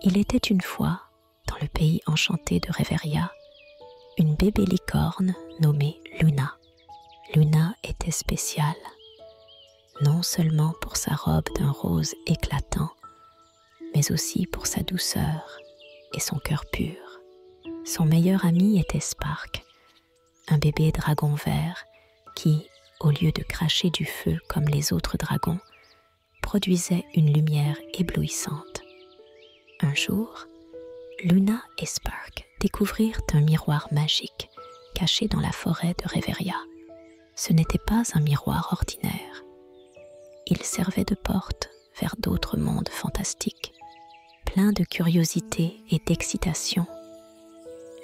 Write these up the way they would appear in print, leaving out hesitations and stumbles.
Il était une fois, dans le pays enchanté de Reveria, une bébé licorne nommée Luna. Luna était spéciale, non seulement pour sa robe d'un rose éclatant, mais aussi pour sa douceur et son cœur pur. Son meilleur ami était Spark, un bébé dragon vert qui, au lieu de cracher du feu comme les autres dragons, produisait une lumière éblouissante. Un jour, Luna et Spark découvrirent un miroir magique caché dans la forêt de Reveria. Ce n'était pas un miroir ordinaire. Il servait de porte vers d'autres mondes fantastiques. Plein de curiosité et d'excitation,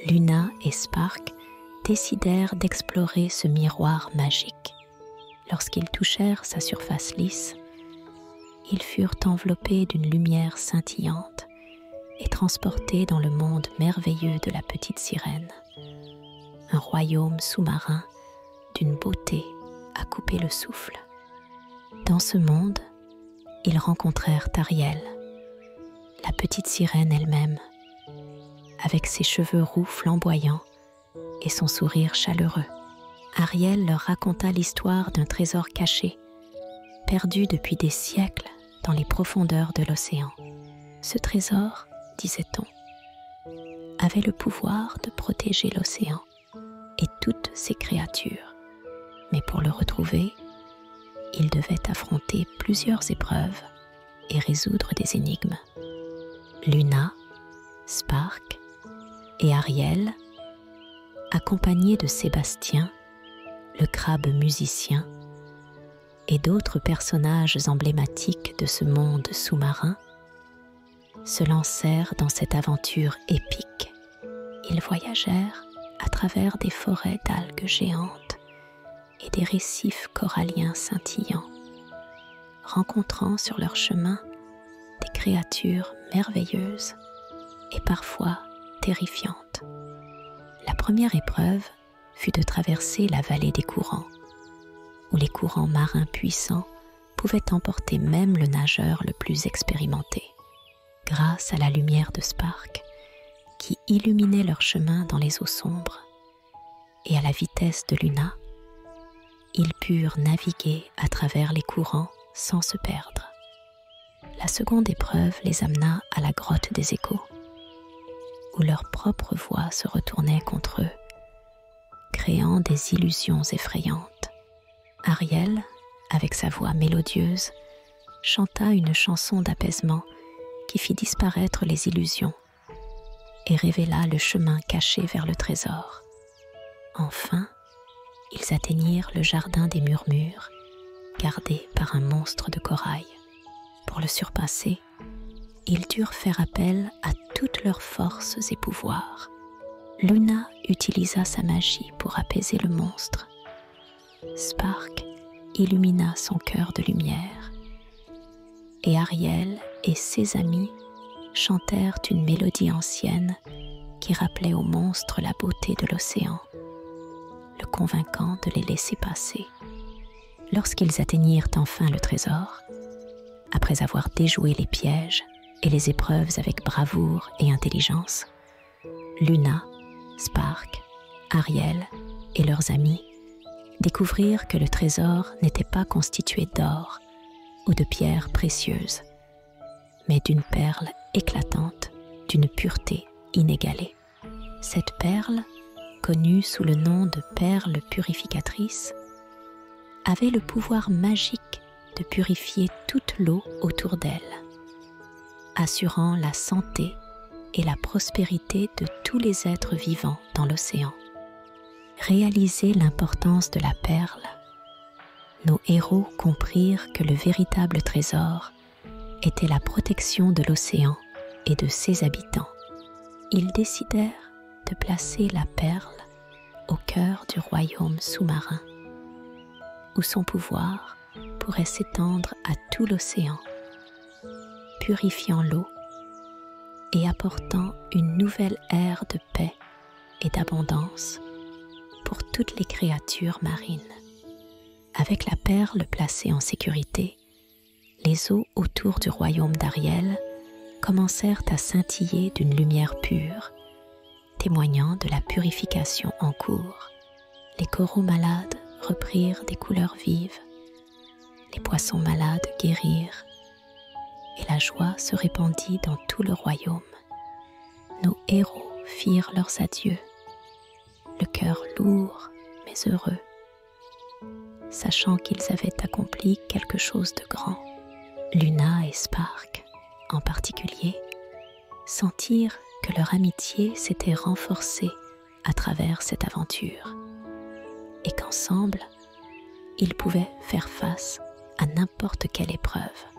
Luna et Spark décidèrent d'explorer ce miroir magique. Lorsqu'ils touchèrent sa surface lisse, ils furent enveloppés d'une lumière scintillante et transportés dans le monde merveilleux de la petite sirène, un royaume sous-marin d'une beauté à couper le souffle. Dans ce monde, ils rencontrèrent Ariel, la petite sirène elle-même, avec ses cheveux roux flamboyants et son sourire chaleureux. Ariel leur raconta l'histoire d'un trésor caché, perdu depuis des siècles dans les profondeurs de l'océan. Ce trésor, disait-on, avait le pouvoir de protéger l'océan et toutes ses créatures. Mais pour le retrouver, ils devaient affronter plusieurs épreuves et résoudre des énigmes. Luna, Spark et Ariel, accompagnés de Sébastien, le crabe musicien, et d'autres personnages emblématiques de ce monde sous-marin, se lancèrent dans cette aventure épique. Ils voyagèrent à travers des forêts d'algues géantes et des récifs coralliens scintillants, rencontrant sur leur chemin des créatures merveilleuses et parfois terrifiantes. La première épreuve fut de traverser la vallée des courants, où les courants marins puissants pouvaient emporter même le nageur le plus expérimenté. Grâce à la lumière de Spark, qui illuminait leur chemin dans les eaux sombres, et à la vitesse de Luna, ils purent naviguer à travers les courants sans se perdre. La seconde épreuve les amena à la grotte des échos, où leur propre voix se retournait contre eux, créant des illusions effrayantes. Ariel, avec sa voix mélodieuse, chanta une chanson d'apaisement qui fit disparaître les illusions et révéla le chemin caché vers le trésor. Enfin, ils atteignirent le jardin des murmures, gardé par un monstre de corail. Pour le surpasser, ils durent faire appel à toutes leurs forces et pouvoirs. Luna utilisa sa magie pour apaiser le monstre. Spark illumina son cœur de lumière. Et Ariel et ses amis chantèrent une mélodie ancienne qui rappelait au monstre la beauté de l'océan, le convainquant de les laisser passer. Lorsqu'ils atteignirent enfin le trésor, après avoir déjoué les pièges et les épreuves avec bravoure et intelligence, Luna, Spark, Ariel et leurs amis découvrirent que le trésor n'était pas constitué d'or ou de pierres précieuses, mais d'une perle éclatante, d'une pureté inégalée. Cette perle, connue sous le nom de perle purificatrice, avait le pouvoir magique de purifier toute l'eau autour d'elle, assurant la santé et la prospérité de tous les êtres vivants dans l'océan. Réaliser l'importance de la perle, nos héros comprirent que le véritable trésor était la protection de l'océan et de ses habitants. Ils décidèrent de placer la perle au cœur du royaume sous-marin, où son pouvoir pourrait s'étendre à tout l'océan, purifiant l'eau et apportant une nouvelle ère de paix et d'abondance pour toutes les créatures marines. Avec la perle placée en sécurité, les eaux autour du royaume d'Ariel commencèrent à scintiller d'une lumière pure, témoignant de la purification en cours. Les coraux malades reprirent des couleurs vives, les poissons malades guérirent, et la joie se répandit dans tout le royaume. Nos héros firent leurs adieux, le cœur lourd mais heureux, sachant qu'ils avaient accompli quelque chose de grand. Luna et Spark, en particulier, sentirent que leur amitié s'était renforcée à travers cette aventure et qu'ensemble, ils pouvaient faire face à n'importe quelle épreuve.